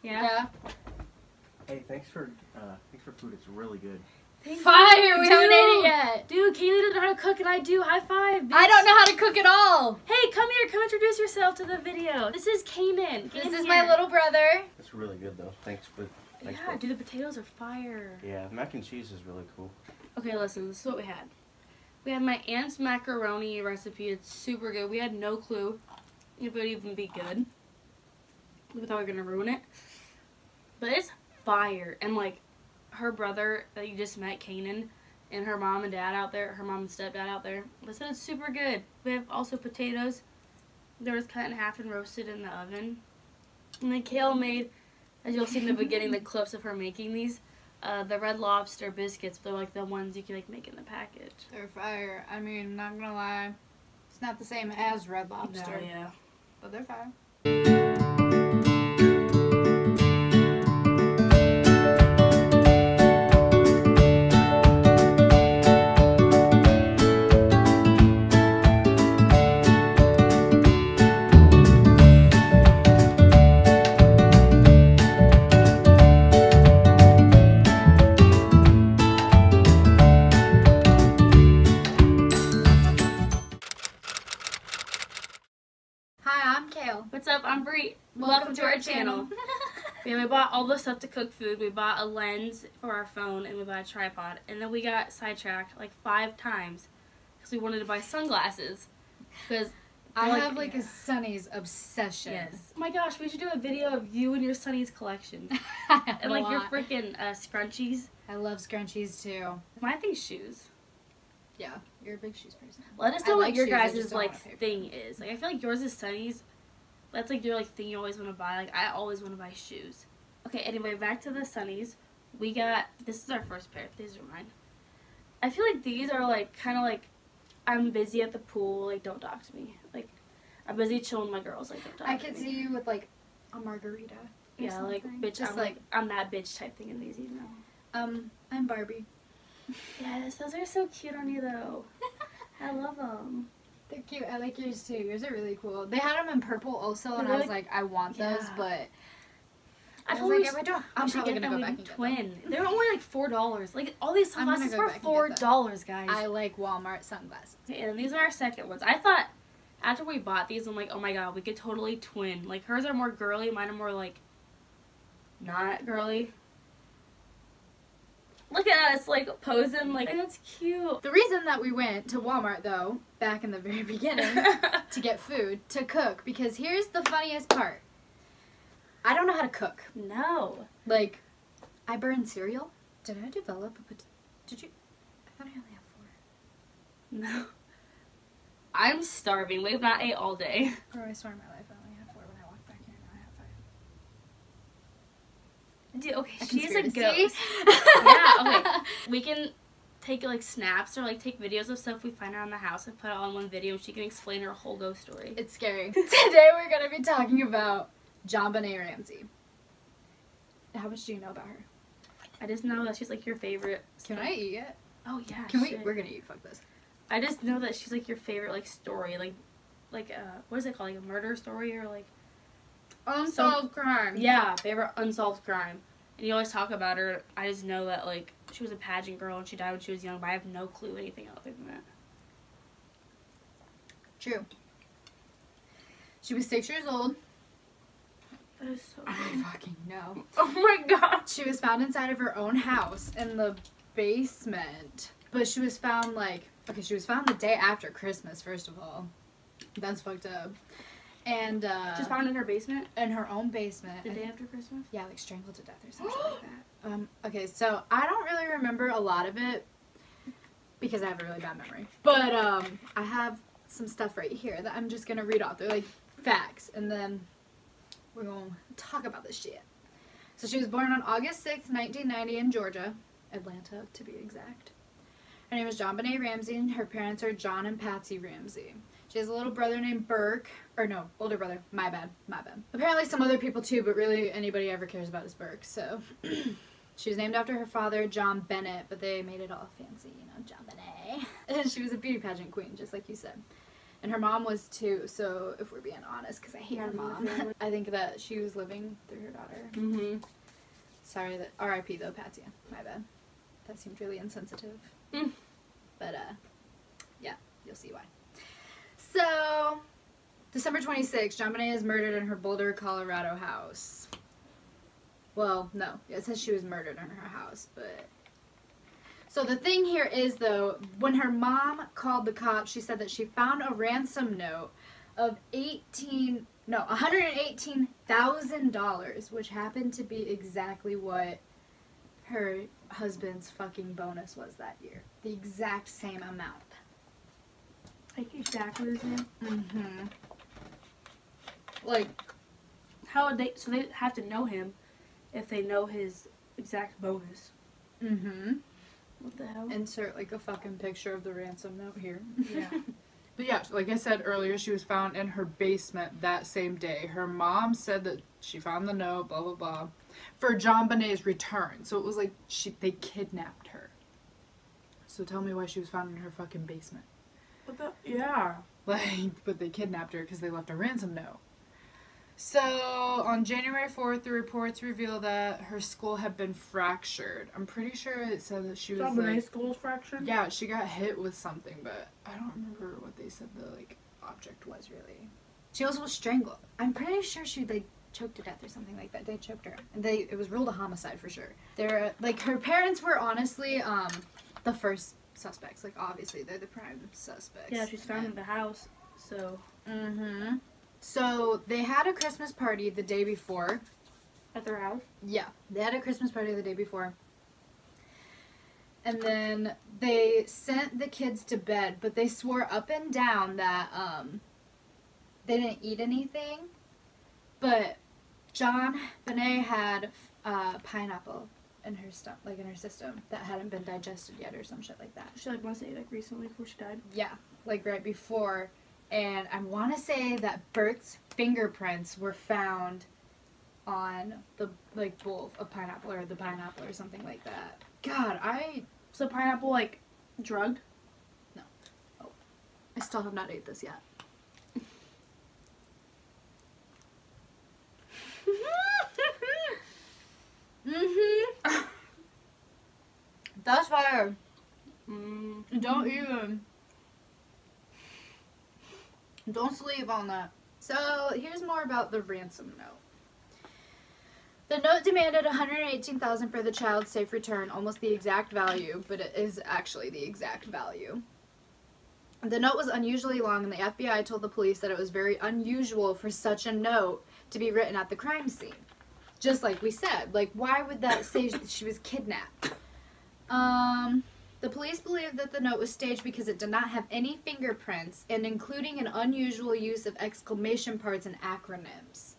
Yeah. Hey, thanks for food. It's really good. Fire! We haven't ate it yet. Dude, Kaylee doesn't know how to cook and I do. High five, bitch. I don't know how to cook at all. Hey, come here. Come introduce yourself to the video. This is Kanan. This is my little brother. It's really good though. Thanks for. Yeah, dude, the potatoes are fire. Yeah, mac and cheese is really cool. Okay, listen, this is what we had. We had my aunt's macaroni recipe. It's super good. We had no clue if it would even be good. We thought we were going to ruin it. But it's fire. And, like, her brother that you just met, Kanan, and her mom and dad out there, her mom and stepdad out there, they said it's super good. We have also potatoes. They were cut in half and roasted in the oven. And then Kale made, as you'll see in the beginning, the clips of her making these. The Red Lobster biscuits, they're like the ones you can like make in the package. They're fire. I mean, not gonna lie, it's not the same as Red Lobster. No, yeah. But they're fire. What's up? I'm Bree. Welcome to our channel. We bought all the stuff to cook food. We bought a lens for our phone and we bought a tripod. And then we got sidetracked like 5 times because we wanted to buy sunglasses. Because I have like a Sunny's obsession. Yes. Oh my gosh, we should do a video of you and your Sunny's collection. And like your freaking scrunchies. I love scrunchies too. My thing's shoes. Yeah, you're a big shoes person. Let us know what your guys' like thing is. Like I feel like yours is Sunny's. That's like your like thing you always want to buy. Like I always want to buy shoes. Okay, anyway, back to the Sunnies. We got, this is our first pair. These are mine. I feel like these are like kind of like I'm busy at the pool. Like don't talk to me. Like I'm busy chilling with my girls. Like don't talk to me. I could see you with like a margarita. Yeah, like bitch. Just I'm like I'm that bitch type thing in these, you know. I'm Barbie. Yes, those are so cute on you though. I love them. They're cute. I like yours too. Yours are really cool. They had them in purple also, and I was like, I want those, but I was like, if I don't, I'm probably gonna go back and get them. They're only like $4. Like all these sunglasses were $4, guys. I like Walmart sunglasses. Okay, and these are our second ones. I thought after we bought these, I'm like, oh my god, we could totally twin. Like hers are more girly, mine are more like not girly. Look at us, like, posing, like, that's cute. The reason that we went to Walmart, though, back in the very beginning, to get food, to cook, because here's the funniest part. I don't know how to cook. No. Like, I burn cereal. Did I develop a Did you? I thought I only have 4. No. I'm starving. We've not ate all day. Oh, I swear in my life I only had 4 when I walked back here, now I have 5. Dude, okay, she's a ghost. Yeah, okay. We can take like snaps or like take videos of stuff we find around the house and put it all in one video and she can explain her whole ghost story. It's scary. Today we're going to be talking about JonBenet Ramsey. How much do you know about her? I just know that she's like your favorite. Can I eat it? Oh yeah. Can we? We're going to eat. Fuck this. I just know that she's like your favorite like story. Like what is it called? Like a murder story or like unsolved crime. Yeah, favorite unsolved crime. And you always talk about her. I just know that like she was a pageant girl and she died when she was young, but I have no clue anything other than that. True. She was 6 years old. That is so I fucking know. Oh my god. She was found inside of her own house in the basement. But she was found like, okay, she was found the day after Christmas, first of all. That's fucked up. And just found in her basement? In her own basement. The day after Christmas? Yeah, like strangled to death or something like that. Okay, so I don't really remember a lot of it because I have a really bad memory. But I have some stuff right here that I'm just gonna read off. They're like facts, and then we're gonna talk about this shit. So she was born on August 6th, 1990 in Georgia, Atlanta to be exact. Her name is JonBenet Ramsey, and her parents are John and Patsy Ramsey. She has a little brother named Burke. Or no, older brother. My bad. My bad. Apparently some other people too, but really anybody ever cares about is Burke. So she was named after her father, JonBenet, but they made it all fancy, you know, JonBenet. And she was a beauty pageant queen, just like you said. And her mom was too, so if we're being honest, because I hate her mom, I think that she was living through her daughter. Mm-hmm. Sorry, that R.I.P. though, Patsy. My bad. That seemed really insensitive. But, yeah, you'll see why. So, December 26th, JonBenet is murdered in her Boulder, Colorado house. Well, no, it says she was murdered in her house, but... So the thing here is, though, when her mom called the cops, she said that she found a ransom note of $118,000, which happened to be exactly what her husband's fucking bonus was that year. The exact same amount. Like, exactly the same? Mm-hmm. Like, How would they... So they have to know him if they know his exact bonus. mm-hmm. What the hell? Insert, like, a fucking picture of the ransom note here. Yeah. But yeah, like I said earlier, she was found in her basement that same day. Her mom said that she found the note, blah, blah, blah, for JonBenet's return. So it was like they kidnapped her. So tell me why she was found in her fucking basement. What the... Yeah. Like, but they kidnapped her because they left a ransom note. So, on January 4th, the reports reveal that her skull had been fractured. I'm pretty sure it said that she was, JonBenet's skull was fractured? yeah, she got hit with something, but I don't remember what they said the, like, object was, really. She also was strangled. I'm pretty sure she, like, choked to death or something like that. They choked her. And it was ruled a homicide for sure. They're, like, her parents were honestly, the first suspects. Like, obviously, they're the prime suspects. Yeah, she's found in the house, so... Mm-hmm. So, they had a Christmas party the day before. At their house? Yeah, they had a Christmas party the day before. And then they sent the kids to bed, but they swore up and down that they didn't eat anything. But JonBenet had pineapple in her in her system that hadn't been digested yet or some shit like that. She, like, must say, like, recently before she died? Yeah, like right before. And I want to say that Bert's fingerprints were found on the, like, bowl of pineapple or the pineapple or something like that. God, So pineapple, like, drugged? I still have not ate this yet. Mm-hmm. That's fire. Don't even. Don't sleep on that. So, here's more about the ransom note. The note demanded $118,000 for the child's safe return, almost the exact value, but it is actually the exact value. The note was unusually long, and the FBI told the police that it was very unusual for such a note to be written at the crime scene. Just like we said, like, why would that say that she was kidnapped? The police believed that the note was staged because it did not have any fingerprints, and including an unusual use of exclamation parts and acronyms.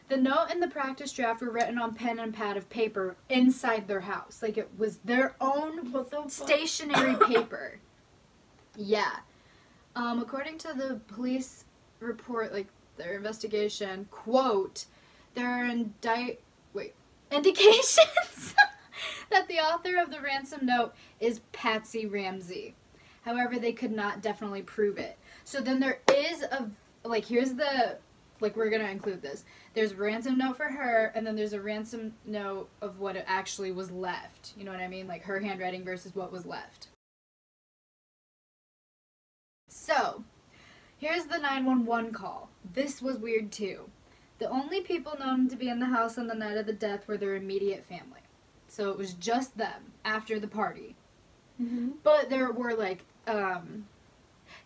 The note and the practice draft were written on pen and pad of paper inside their house. Like, it was their own stationary paper. Yeah. According to the police report, like, their investigation, quote, there are indications that the author of the ransom note is Patsy Ramsey. However, they could not definitely prove it. So then there is here's the, like, we're going to include this. There's a ransom note for her, and then there's a ransom note of what it actually was left. You know what I mean? Like, her handwriting versus what was left. So, here's the 911 call. This was weird, too. The only people known to be in the house on the night of the death were their immediate family. So it was just them after the party. Mm-hmm. But there were, like,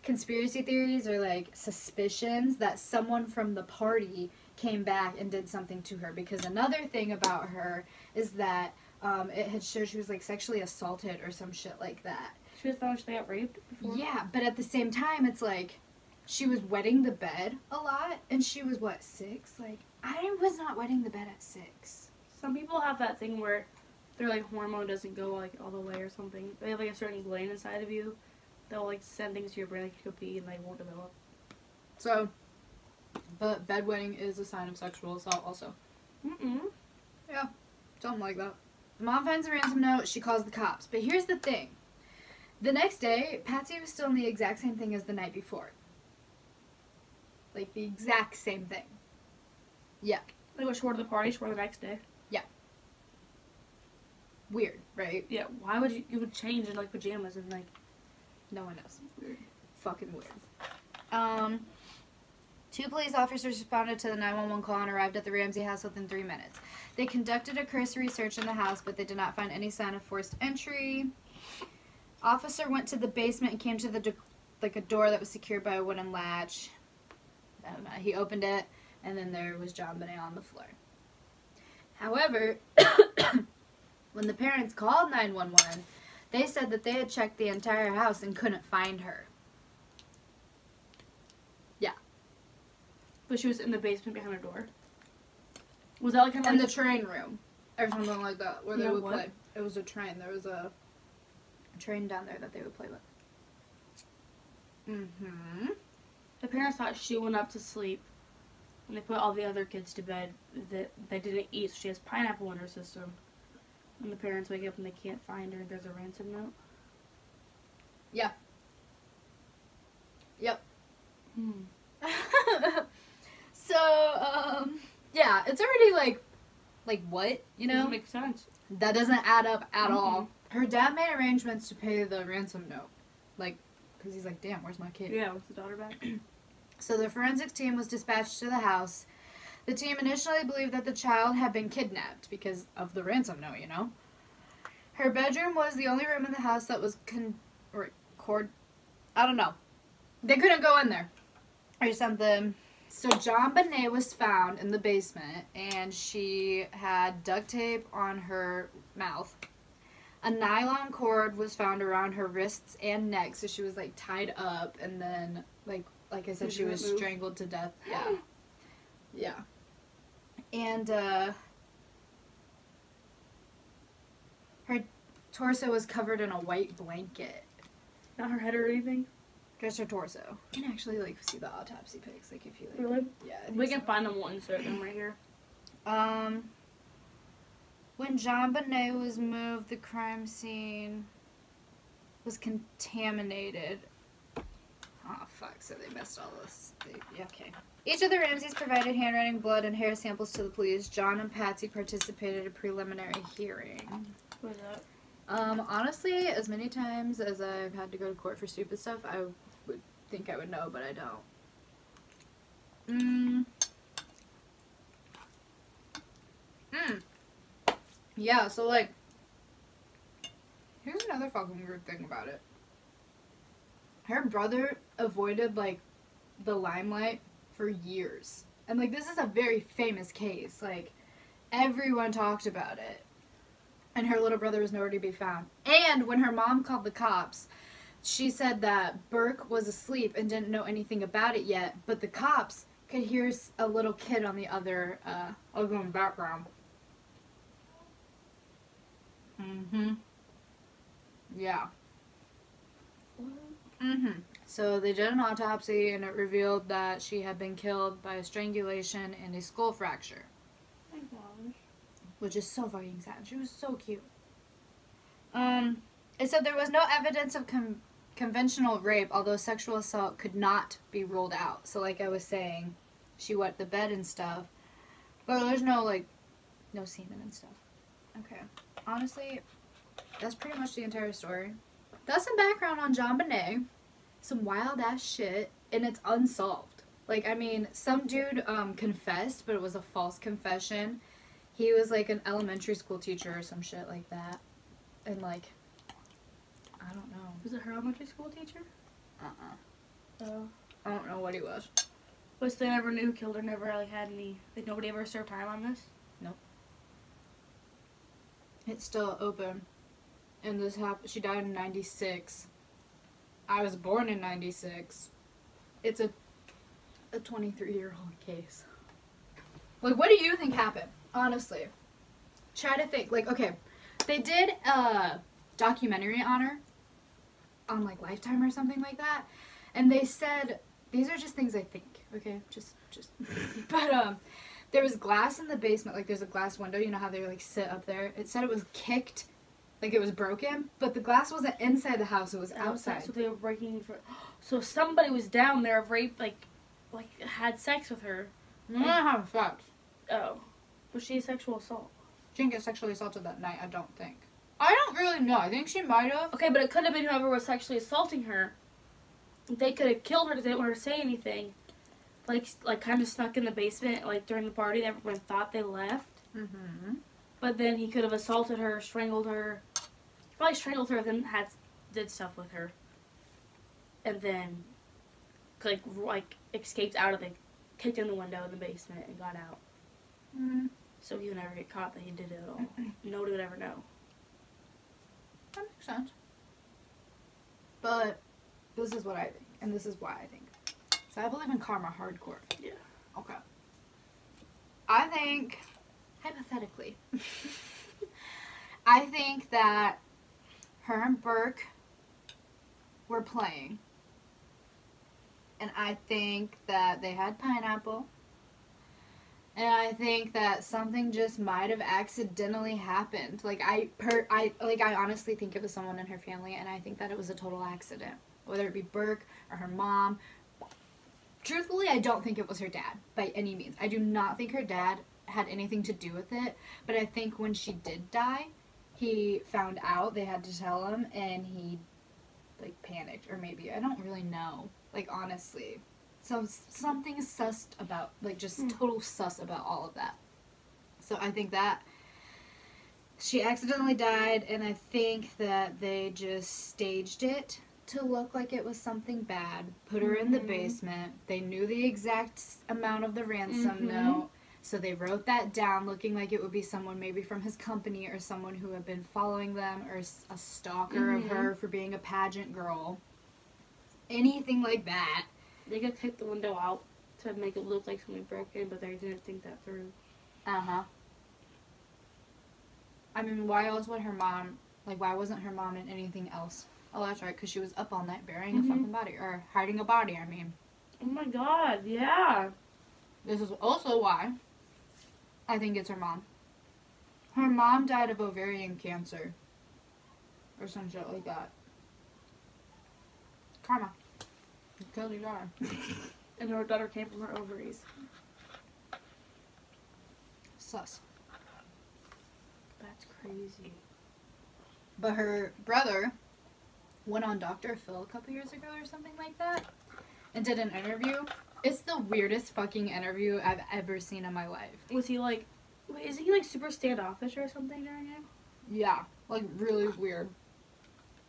conspiracy theories or, like, suspicions that someone from the party came back and did something to her. Because another thing about her is that it had showed she was, like, sexually assaulted or some shit like that. She was found she got raped before? Yeah, but at the same time, it's like, she was wetting the bed a lot, and she was, what, 6? Like, I was not wetting the bed at 6. Some people have that thing where their, like, hormone doesn't go, like, all the way or something. They have, like, a certain gland inside of you that will, like, send things to your brain, like, you could pee and they won't develop. So, but bedwetting is a sign of sexual assault also. Yeah, something like that. The mom finds a ransom note, she calls the cops. But here's the thing. The next day, Patsy was still in the exact same thing as the night before. Like the exact same thing. Yeah. Like what she wore to the party, she wore the next day. Weird, right? Yeah, why would you would change in like pajamas and like No one knows. Weird. Fucking weird. 2 police officers responded to the 911 call and arrived at the Ramsey house within 3 minutes. They conducted a cursory search in the house, but they did not find any sign of forced entry. Officer went to the basement and came to the a door that was secured by a wooden latch. He opened it, and then there was JonBenet on the floor. However, when the parents called 911, they said that they had checked the entire house and couldn't find her. but she was in the basement behind her door. Was that like kind of In like the train room, or something like that, where they No, would what? play. It was a train. There was a train down there that they would play with. Mm-hmm. the parents thought she went up to sleep when they put all the other kids to bed that they didn't eat, so she has pineapple in her system. And the parents wake up and they can't find her and there's a ransom note. Yeah. Yep. So, yeah, it's already like what, you know? Doesn't make sense. That doesn't add up at Mhm. all. Her dad made arrangements to pay the ransom note. Like, because he's like, damn, where's my kid? Yeah, what's the daughter back? So the forensics team was dispatched to the house. The team initially believed that the child had been kidnapped because of the ransom note, you know? Her bedroom was the only room in the house that was I don't know. They couldn't go in there or something. So JonBenet was found in the basement, and she had duct tape on her mouth. A nylon cord was found around her wrists and neck, so she was like tied up, and then like I said, she was strangled to death. Yeah, yeah. And her torso was covered in a white blanket. Not her head or anything? Just her torso. You can actually like see the autopsy pics, like if you like. Really? Yeah. I think We can so. find them, we'll insert them right here. When JonBenet was moved, the crime scene was contaminated. Oh, fuck, so they missed all this. Yeah, okay. Each of the Ramseys provided handwriting, blood, and hair samples to the police. John and Patsy participated in a preliminary hearing. What is that? Honestly, as many times as I've had to go to court for stupid stuff, I would think I would know, but I don't. Yeah, so like, here's another fucking weird thing about it. Her brother avoided like the limelight for years. And like, this is a very famous case. Like, everyone talked about it. And her little brother was nowhere to be found. And when her mom called the cops, she said that Burke was asleep and didn't know anything about it yet. But the cops could hear a little kid on the other, I'll go in the background. Yeah. So they did an autopsy, and it revealed that she had been killed by a strangulation and a skull fracture. My gosh. Which is so fucking sad. She was so cute. It said there was no evidence of conventional rape, although sexual assault could not be ruled out. So like I was saying, she wet the bed and stuff. But there's no, like, no semen and stuff. Okay. Honestly, that's pretty much the entire story. That's some background on JonBenet. Some wild ass shit, and it's unsolved. Like, I mean, some dude confessed, but it was a false confession. He was like an elementary school teacher or some shit like that. And like, I don't know. Was it her elementary school teacher? Oh. I don't know what he was. But they never knew who killed her, never like had any, like nobody ever served time on this? It's still open. And this happened, she died in 96. I was born in 96. It's a 23-year-old case. Like, what do you think happened? Honestly. Try to think. Like, okay, they did a documentary on her. On, like, Lifetime or something like that. And they said, these are just things I think, okay? Just. But, there was glass in the basement. Like, there's a glass window. You know how they, like, sit up there? It said it was kicked. Like, it was broken. But the glass wasn't inside the house. It was outside. So they were breaking for. So somebody was down there, rape, like, like had sex with her. You don't have sex. Oh, was she sexual assault? She didn't get sexually assaulted that night, I don't think. I don't really know. I think she might have. Okay, but it could have been whoever was sexually assaulting her. They could have killed her because they didn't want her to say anything. Like kind of snuck in the basement, like during the party. Everyone thought they left. Mm-hmm. But then he could have assaulted her, strangled her. Probably strangled her, then did stuff with her. And then, like escaped out of the, kicked in the window in the basement and got out. Mm-hmm. So he would never get caught that he did it at all. No one would ever know. That makes sense. But this is what I think, and this is why I think. So I believe in karma hardcore. Yeah. Okay. I think, hypothetically, I think that her and Burke were playing. And I think that they had pineapple. And I think that something just might have accidentally happened. Like I honestly think it was someone in her family, and I think that it was a total accident. Whether it be Burke or her mom. Truthfully, I don't think it was her dad by any means. I do not think her dad had anything to do with it. But I think when she did die, he found out, they had to tell him, and he like panicked, or maybe, I don't really know. Like honestly. So something sus about, like just total sus about all of that. So I think that she accidentally died, and I think that they just staged it to look like it was something bad. Put her in the basement. They knew the exact amount of the ransom note. So they wrote that down looking like it would be someone maybe from his company or someone who had been following them or a stalker of her for being a pageant girl. Anything like that. They could take the window out to make it look like something broke in, but they didn't think that through. Uh-huh. I mean, why else would her mom, like, why wasn't her mom in anything else? Oh, that's right, because she was up all night burying a fucking body, or hiding a body, I mean. Oh my god, yeah. This is also why I think it's her mom. Her mom died of ovarian cancer. Or some shit like that. Karma. You killed your daughter. And her daughter came from her ovaries. Sus. That's crazy. But her brother went on Dr. Phil a couple years ago or something like that and did an interview. It's the weirdest fucking interview I've ever seen in my life. Was he like, wait, isn't he like super standoffish or something during it? Yeah, like really weird.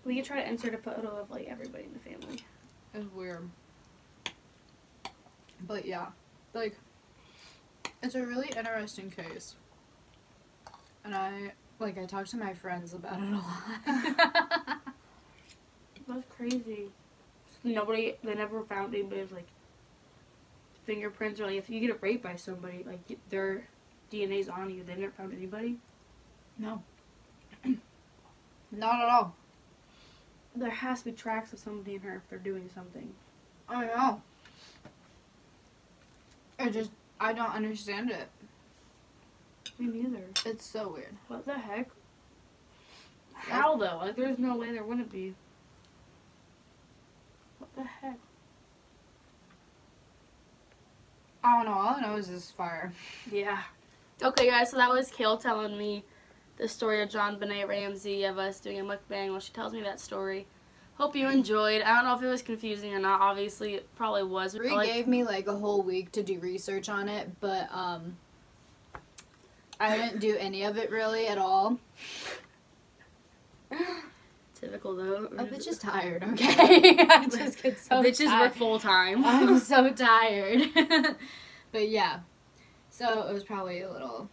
We could try to insert a photo of like everybody in the family. It's weird. But yeah, like, it's a really interesting case. And I talk to my friends about it a lot. That's crazy. They never found anybody's like fingerprints, or like if you get raped by somebody, like their DNA's on you. They never found anybody. No. Not at all. There has to be tracks of somebody in her if they're doing something. I know. I don't understand it. Me neither. It's so weird. What the heck? How though? Like there's no way there wouldn't be. What the heck? I don't know. All I know is this fire. Yeah. Okay, guys. So that was Kale telling me the story of JonBenet Ramsey, of us doing a mukbang while she tells me that story. Hope you enjoyed. I don't know if it was confusing or not. Obviously, it probably was. Bree gave me like a whole week to do research on it, but I didn't do any of it really at all. Typical though. A bitch is tired, okay? I just get so Bitches tired. work full time. I'm so tired. But yeah, so it was probably a little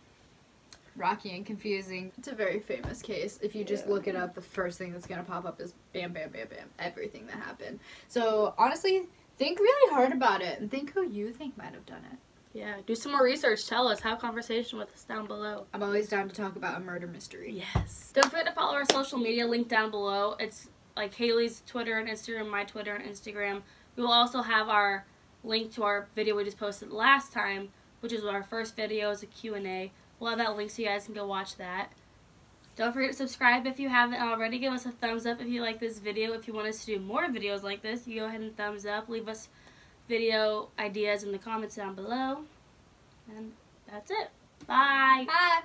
rocky and confusing. It's a very famous case. If you just look it up, the first thing that's gonna pop up is bam, bam, bam, bam, everything that happened. So honestly, think really hard about it and think who you think might have done it. Yeah, do some more research. Tell us. Have a conversation with us down below. I'm always down to talk about a murder mystery. Yes. Don't forget to follow our social media link down below. It's like Haley's Twitter and Instagram, my Twitter and Instagram. We will also have our link to our video we just posted last time, which is our first video, is a Q&A. We'll have that link so you guys can go watch that. Don't forget to subscribe if you haven't already. Give us a thumbs up if you like this video. If you want us to do more videos like this, you go ahead and thumbs up. Leave us video ideas in the comments down below. And that's it. Bye. Bye.